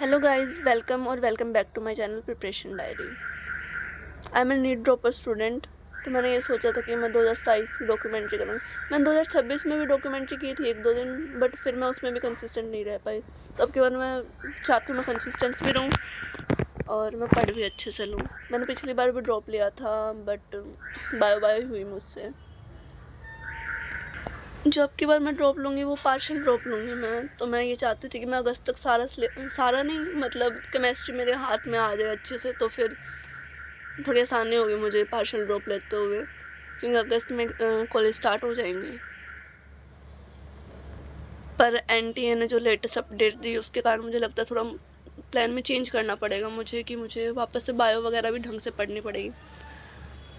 Hello guys, welcome और welcome back to my channel preparation diary. I am a NEET dropper student. तो मैंने ये सोचा था कि मैं 2027 की डॉक्यूमेंट्री करूँगी। मैंने 2026 में भी डॉक्यूमेंट्री की थी एक दो दिन, बट फिर मैं उसमें भी कंसिस्टेंट नहीं रह पाई। तो अब की बार मैं चाहती हूँ मैं कंसिस्टेंट भी रहूँ और मैं पढ़ भी अच्छे से लूँ। मैंने पिछली बार भी ड्रॉप लिया था, बट बायो हुई मुझसे। जो अब की बार मैं ड्रॉप लूँगी वो पार्शियल ड्रॉप लूँगी मैं। तो मैं ये चाहती थी कि मैं अगस्त तक सारा नहीं, मतलब केमिस्ट्री मेरे हाथ में आ जाए अच्छे से, तो फिर थोड़ी आसानी होगी मुझे पार्शियल ड्रॉप लेते हुए, क्योंकि अगस्त में कॉलेज स्टार्ट हो जाएंगे। पर एनटीए ने जो लेटेस्ट अपडेट दी उसके कारण मुझे लगता है थोड़ा प्लान में चेंज करना पड़ेगा मुझे, कि मुझे वापस से बायो वगैरह भी ढंग से पढ़नी पड़ेगी,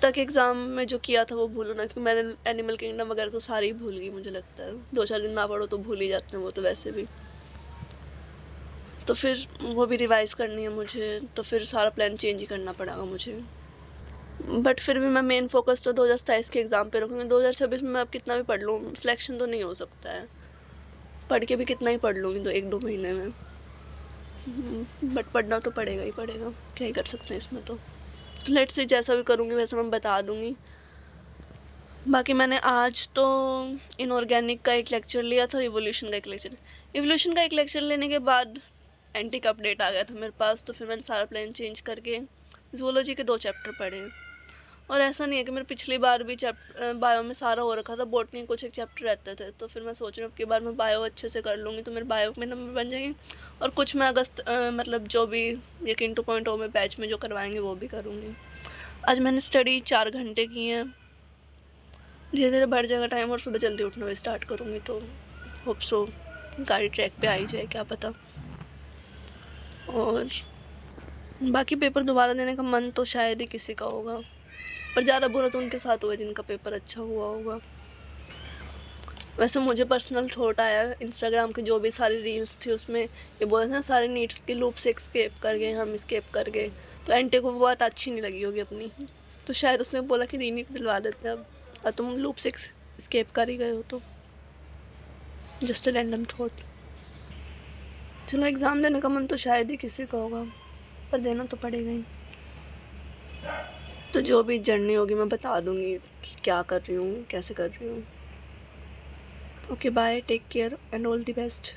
तक एग्ज़ाम में जो किया था वो भूलो ना। क्योंकि मैंने एनिमल किंगडम वगैरह तो सारी ही भूल गई, मुझे लगता है 2-4 दिन ना पढ़ो तो भूल ही जाते हैं वो तो वैसे भी। तो फिर वो भी रिवाइज़ करनी है मुझे, तो फिर सारा प्लान चेंज ही करना पड़ेगा मुझे। बट फिर भी मैं मेन फोकस तो 2027 के एग्ज़ाम पे रखूँगी। 2026 में मैं अब कितना भी पढ़ लूँ, सिलेक्शन तो नहीं हो सकता है। पढ़ के भी कितना ही पढ़ लूँगी तो 1-2 महीने में। बट पढ़ना तो पड़ेगा ही पड़ेगा, क्या ही कर सकते हैं इसमें। तो लेट्स सी, जैसा भी करूँगी वैसा मैं बता दूँगी। बाकी मैंने आज तो इनऑर्गेनिक का एक लेक्चर लिया था, इवोल्यूशन का एक लेक्चर लेने के बाद एंटी का अपडेट आ गया था मेरे पास। तो फिर मैंने सारा प्लान चेंज करके ज़ूलॉजी के 2 चैप्टर पढ़े। और ऐसा नहीं है कि मेरे पिछली बार भी बायो में सारा हो रखा था, बॉटनी कुछ एक चैप्टर रहते थे। तो फिर मैं सोच रही हूँ अब की बार मैं बायो अच्छे से कर लूँगी तो मेरे बायो में नंबर बन जाएंगे। और कुछ मैं अगस्त मतलब जो भी यकीन 2.0 में बैच में जो करवाएंगे वो भी करूँगी। आज मैंने स्टडी 4 घंटे की है, धीरे धीरे बढ़ जाएगा टाइम और सुबह जल्दी उठना भी स्टार्ट करूँगी। तो होप सो गाड़ी ट्रैक पे आ ही जाए, क्या पता। और बाकी पेपर दोबारा देने का मन तो शायद ही किसी का होगा, पर ज़्यादा बुरा तो उनके साथ हुआ जिनका पेपर अच्छा हुआ होगा। वैसे मुझे पर्सनल थॉट आया, इंस्टाग्राम की जो भी सारी रील्स थी उसमें ये बोला था ना सारे नीट्स की लूप से स्केप कर गए, हम स्केप कर गए। तो एंटे को वो बात अच्छी नहीं लगी होगी अपनी, तो शायद उसने बोला कि रीनीट दिलवा देते अब, और तुम लूप से स्केप कर ही गए हो। तो जस्ट अ रैंडम थॉट। चलो, एग्ज़ाम देने का मन तो शायद ही किसी का होगा, पर देना तो पड़ेगा ही। तो जो भी जर्नी होगी मैं बता दूँगी कि क्या कर रही हूँ, कैसे कर रही हूँ। Okay, bye, take care and all the best.